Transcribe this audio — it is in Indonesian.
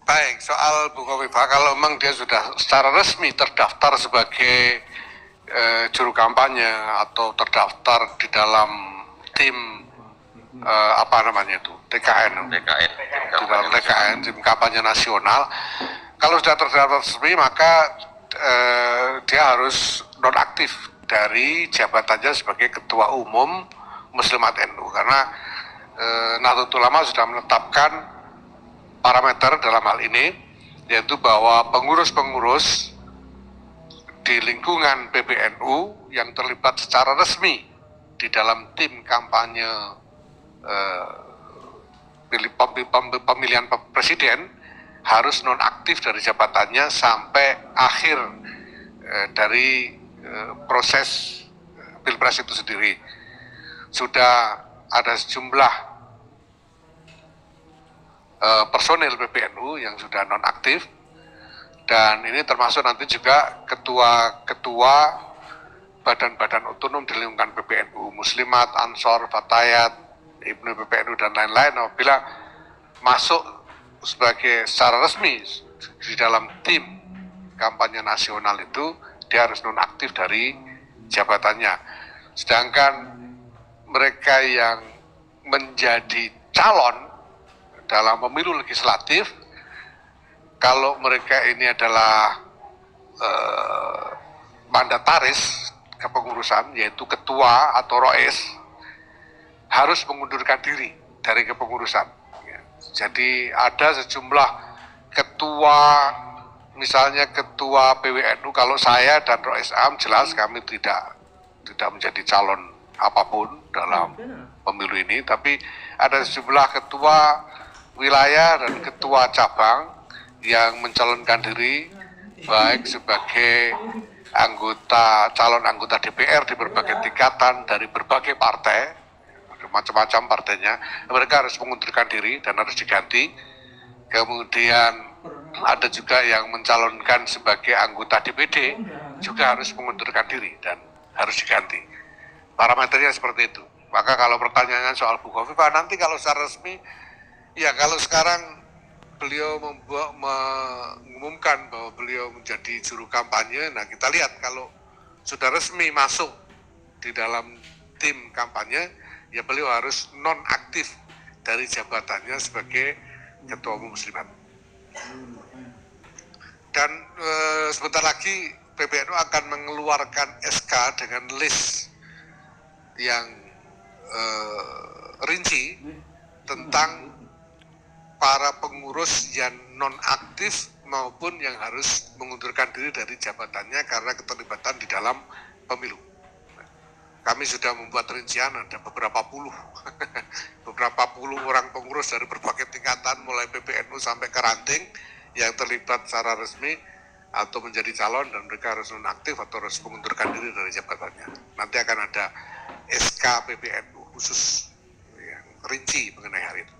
Baik, soal Bu Khofifah, kalau memang dia sudah secara resmi terdaftar sebagai juru kampanye atau terdaftar di dalam tim TKN, di dalam TKN, tim kampanye nasional. Kalau sudah terdaftar resmi, maka dia harus nonaktif dari jabatannya sebagai Ketua Umum Muslimat NU, karena Nahdlatul Ulama sudah menetapkan parameter dalam hal ini, yaitu bahwa pengurus-pengurus di lingkungan PBNU yang terlibat secara resmi di dalam tim kampanye pemilihan presiden harus nonaktif dari jabatannya sampai akhir dari proses pilpres itu sendiri. Sudah ada sejumlah personil PBNU yang sudah nonaktif, dan ini termasuk nanti juga ketua-ketua badan-badan otonom di lingkungan PBNU, Muslimat, Ansor, Fatayat, Ibnu PBNU dan lain-lain. Apabila masuk secara resmi di dalam tim kampanye nasional itu, dia harus nonaktif dari jabatannya. Sedangkan mereka yang menjadi calon dalam pemilu legislatif, kalau mereka ini adalah mandataris kepengurusan, yaitu ketua atau rois, harus mengundurkan diri dari kepengurusan. Jadi ada sejumlah ketua, misalnya ketua PWNU, kalau saya dan rois am jelas kami tidak menjadi calon apapun dalam pemilu ini, tapi ada sejumlah ketua wilayah dan ketua cabang yang mencalonkan diri baik sebagai calon anggota DPR di berbagai tingkatan dari berbagai partai, macam-macam partainya. Mereka harus mengundurkan diri dan harus diganti. Kemudian ada juga yang mencalonkan sebagai anggota DPD, juga harus mengundurkan diri dan harus diganti. Parameternya seperti itu. Maka kalau pertanyaannya soal Bu Khofifah, nanti kalau secara resmi, ya kalau sekarang beliau mengumumkan bahwa beliau menjadi juru kampanye, nah kita lihat kalau sudah resmi masuk di dalam tim kampanye, ya beliau harus nonaktif dari jabatannya sebagai Ketua Umum Muslimat. Dan sebentar lagi PBNU akan mengeluarkan SK dengan list yang rinci tentang para pengurus yang nonaktif maupun yang harus mengundurkan diri dari jabatannya karena keterlibatan di dalam pemilu. Kami sudah membuat rincian, ada beberapa puluh orang pengurus dari berbagai tingkatan, mulai PBNU sampai ke ranting, yang terlibat secara resmi atau menjadi calon, dan mereka harus nonaktif atau harus mengundurkan diri dari jabatannya. Nanti akan ada SK PBNU khusus yang rinci mengenai hal itu.